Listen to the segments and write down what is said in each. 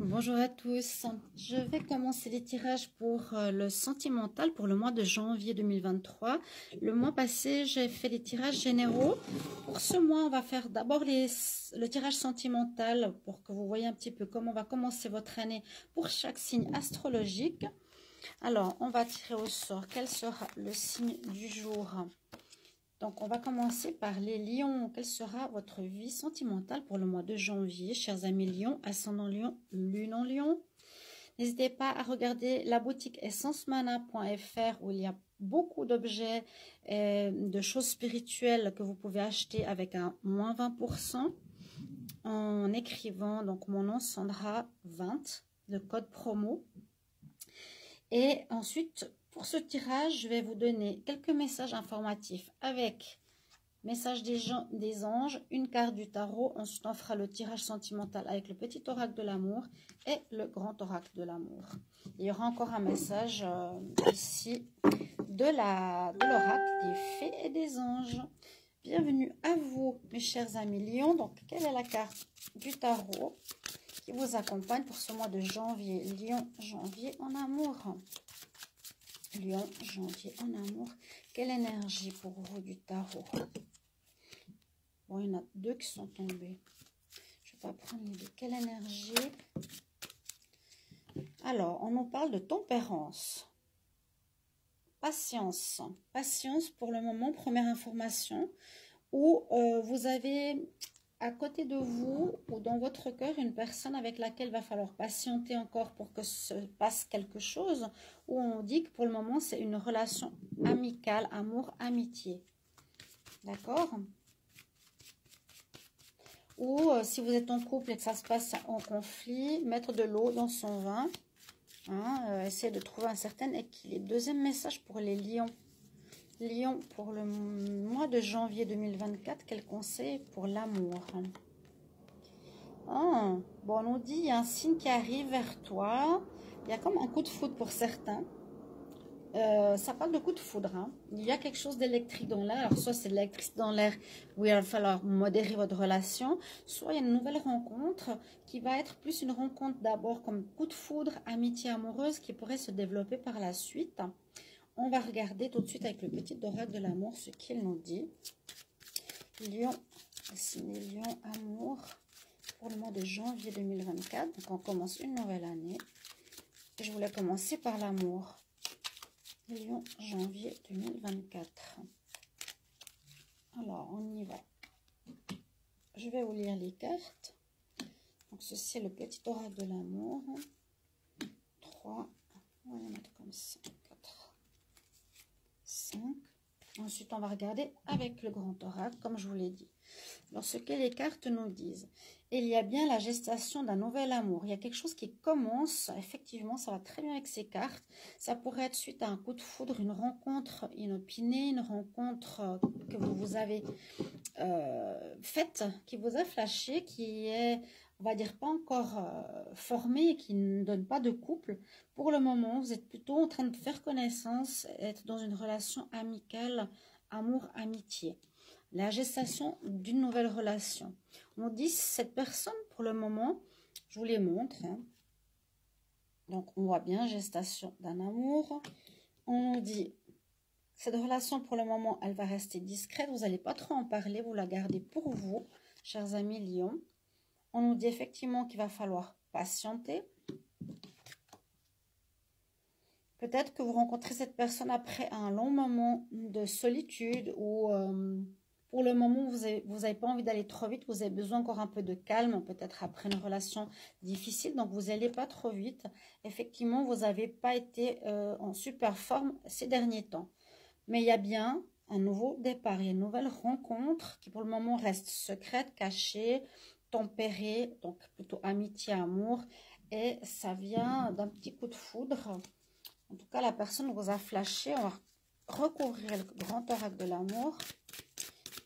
Bonjour à tous, je vais commencer les tirages pour le sentimental pour le mois de janvier 2023. Le mois passé, j'ai fait les tirages généraux. Pour ce mois, on va faire d'abord le tirage sentimental pour que vous voyez un petit peu comment va commencer votre année pour chaque signe astrologique. Alors, on va tirer au sort quel sera le signe du jour. Donc, on va commencer par les lions. Quelle sera votre vie sentimentale pour le mois de janvier, chers amis lions, ascendant lion, lune en lion? N'hésitez pas à regarder la boutique essencemana.fr où il y a beaucoup d'objets et de choses spirituelles que vous pouvez acheter avec un moins 20% en écrivant donc mon nom Sandra 20, le code promo. Et ensuite, pour ce tirage, je vais vous donner quelques messages informatifs avec message des anges, une carte du tarot. Ensuite, on fera le tirage sentimental avec le petit oracle de l'amour et le grand oracle de l'amour. Il y aura encore un message ici de l'oracle des fées et des anges. Bienvenue à vous, mes chers amis lions. Donc, quelle est la carte du tarot qui vous accompagne pour ce mois de janvier? Lion, janvier en amour. Lion, janvier en amour. Quelle énergie pour vous du tarot? Bon, il y en a deux qui sont tombés. Je ne vais pas prendre les deux. Quelle énergie? Alors, on nous parle de tempérance. Patience. Patience pour le moment, première information. Où vous avez à côté de vous ou dans votre cœur une personne avec laquelle il va falloir patienter encore pour que se passe quelque chose. Où on dit que pour le moment, c'est une relation amicale, amour, amitié. D'accord? Ou si vous êtes en couple et que ça se passe en conflit, mettre de l'eau dans son vin. Hein, essayez de trouver un certain équilibre. Deuxième message pour les lions. Lion, pour le mois de janvier 2024, quel conseil pour l'amour? Oh, bon, on nous dit, il y a un signe qui arrive vers toi. Il y a comme un coup de foudre pour certains. Ça parle de coup de foudre. Hein. Il y a quelque chose d'électrique dans l'air. Alors, soit c'est l'électricité dans l'air où il va falloir modérer votre relation, soit il y a une nouvelle rencontre qui va être plus une rencontre d'abord comme coup de foudre, amitié amoureuse qui pourrait se développer par la suite. On va regarder tout de suite avec le petit oracle de l'amour ce qu'il nous dit. Lion, signe Lion, amour pour le mois de janvier 2024. Donc, on commence une nouvelle année. Et je voulais commencer par l'amour. Lion, janvier 2024. Alors, on y va. Je vais vous lire les cartes. Donc, ceci est le petit oracle de l'amour. 3. On va les mettre comme ça. 4. 5. Ensuite, on va regarder avec le grand oracle, comme je vous l'ai dit. Alors, ce que les cartes nous disent. Il y a bien la gestation d'un nouvel amour. Il y a quelque chose qui commence. Effectivement, ça va très bien avec ces cartes. Ça pourrait être suite à un coup de foudre, une rencontre inopinée, une rencontre que vous avez faite, qui vous a flashé, qui est, on va dire, pas encore formée, qui ne donne pas de couple. Pour le moment, vous êtes plutôt en train de faire connaissance, être dans une relation amicale, amour, amitié. La gestation d'une nouvelle relation. On dit cette personne, pour le moment, je vous les montre. Hein. Donc, on voit bien gestation d'un amour. On nous dit, cette relation, pour le moment, elle va rester discrète. Vous n'allez pas trop en parler, vous la gardez pour vous, chers amis lions. On nous dit effectivement qu'il va falloir patienter. Peut-être que vous rencontrez cette personne après un long moment de solitude ou pour le moment vous n'avez pas envie d'aller trop vite, vous avez besoin encore un peu de calme, peut-être après une relation difficile, donc vous n'allez pas trop vite. Effectivement, vous n'avez pas été en super forme ces derniers temps. Mais il y a bien un nouveau départ, il y a une nouvelle rencontre qui pour le moment reste secrète, cachée, tempérée, donc plutôt amitié, amour, et ça vient d'un petit coup de foudre. En tout cas, la personne vous a flashé. On va recouvrir le grand oracle de l'amour.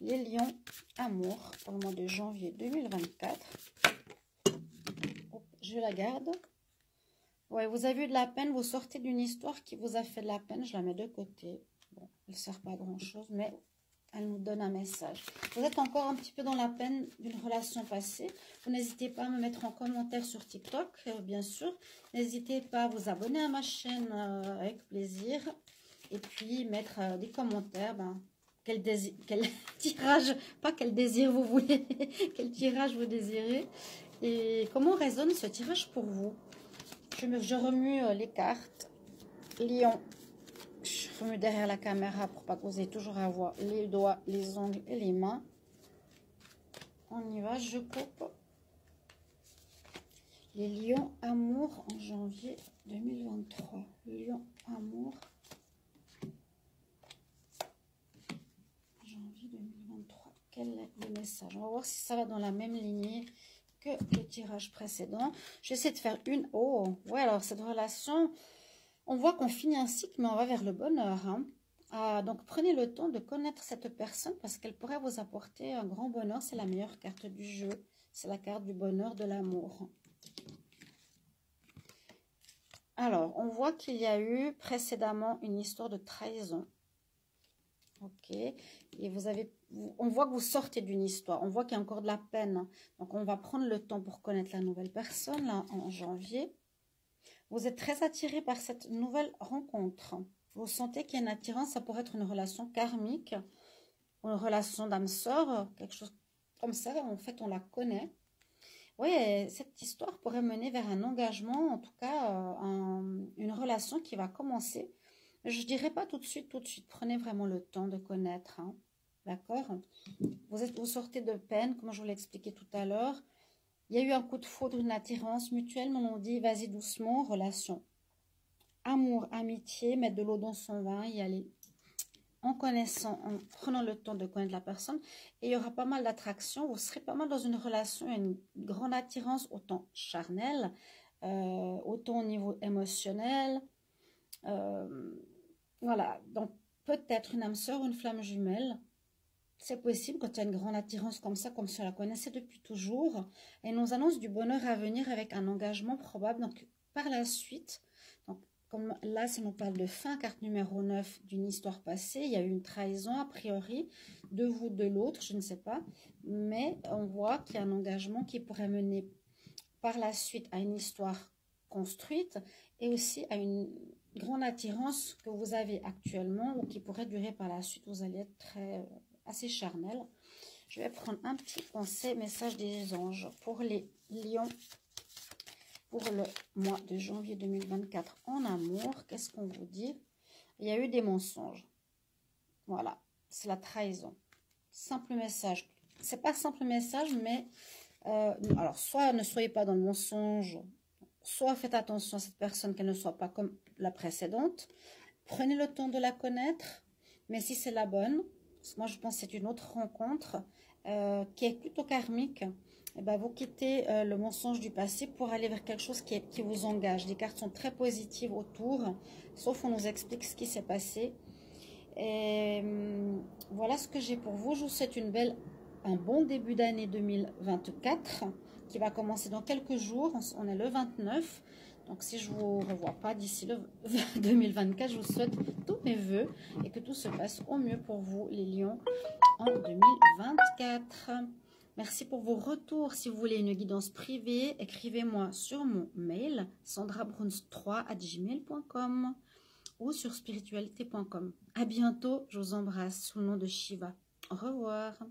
Les lions, amour, pour le mois de janvier 2024. Je la garde. Ouais, vous avez eu de la peine. Vous sortez d'une histoire qui vous a fait de la peine. Je la mets de côté. Bon, elle ne sert pas à grand-chose, mais Elle nous donne un message. Vous êtes encore un petit peu dans la peine d'une relation passée. Vous n'hésitez pas à me mettre en commentaire sur TikTok, bien sûr. N'hésitez pas à vous abonner à ma chaîne avec plaisir. Et puis mettre des commentaires. Quel tirage, pas quel désir vous voulez, quel tirage vous désirez. Et comment résonne ce tirage pour vous? Je remue les cartes. Lion. Je remue derrière la caméra pour pas que vous ayez toujours à voir les doigts, les ongles et les mains. On y va, je coupe. Les lions amour en janvier 2023. Lion amour. Janvier 2023. Quel est le message? On va voir si ça va dans la même lignée que le tirage précédent. J'essaie de faire une. Oh, ouais, alors cette relation... On voit qu'on finit un cycle, mais on va vers le bonheur. Donc, prenez le temps de connaître cette personne parce qu'elle pourrait vous apporter un grand bonheur. C'est la meilleure carte du jeu. C'est la carte du bonheur, de l'amour. Alors, on voit qu'il y a eu précédemment une histoire de trahison. Ok. Et on voit que vous sortez d'une histoire. On voit qu'il y a encore de la peine. Donc, on va prendre le temps pour connaître la nouvelle personne, là, en janvier. Vous êtes très attiré par cette nouvelle rencontre. Vous sentez qu'il y a une attirance, ça pourrait être une relation karmique, une relation d'âme sœur, quelque chose comme ça. En fait, on la connaît. Oui, cette histoire pourrait mener vers un engagement, en tout cas, une relation qui va commencer. Je ne dirais pas tout de suite. Prenez vraiment le temps de connaître. D'accord? Vous sortez de peine, comme je vous l'ai expliqué tout à l'heure. Il y a eu un coup de foudre, une attirance mutuelle, mais on dit vas-y doucement, relation. Amour, amitié, mettre de l'eau dans son vin, y aller en connaissant, en prenant le temps de connaître la personne. Et il y aura pas mal d'attraction, vous serez pas mal dans une relation, une grande attirance, autant charnelle, autant au niveau émotionnel. Voilà, donc peut-être une âme sœur ou une flamme jumelle. C'est possible quand il y a une grande attirance comme ça, comme si on la connaissait depuis toujours. Et nous annonce du bonheur à venir avec un engagement probable. Donc, par la suite, donc, comme là, ça nous parle de fin, carte numéro 9 d'une histoire passée. Il y a eu une trahison, a priori, de vous, de l'autre, je ne sais pas. Mais on voit qu'il y a un engagement qui pourrait mener par la suite à une histoire construite et aussi à une grande attirance que vous avez actuellement ou qui pourrait durer par la suite. Vous allez être assez charnel. Je vais prendre un petit conseil, message des anges pour les lions pour le mois de janvier 2024 en amour. Qu'est-ce qu'on vous dit? Il y a eu des mensonges. Voilà, c'est la trahison. Simple message. C'est pas simple message, mais alors soit ne soyez pas dans le mensonge, soit faites attention à cette personne qu'elle ne soit pas comme la précédente. Prenez le temps de la connaître, mais si c'est la bonne, moi je pense que c'est une autre rencontre qui est plutôt karmique. Et ben, vous quittez le mensonge du passé pour aller vers quelque chose qui vous engage. Les cartes sont très positives autour, sauf on nous explique ce qui s'est passé. Et voilà ce que j'ai pour vous. Je vous souhaite un bon début d'année 2024 qui va commencer dans quelques jours. On est le 29. Donc, si je ne vous revois pas d'ici le 2024, je vous souhaite tous mes voeux et que tout se passe au mieux pour vous, les lions, en 2024. Merci pour vos retours. Si vous voulez une guidance privée, écrivez-moi sur mon mail sandrabruns3@gmail.com ou sur spiritualité.com. À bientôt. Je vous embrasse sous le nom de Shiva. Au revoir.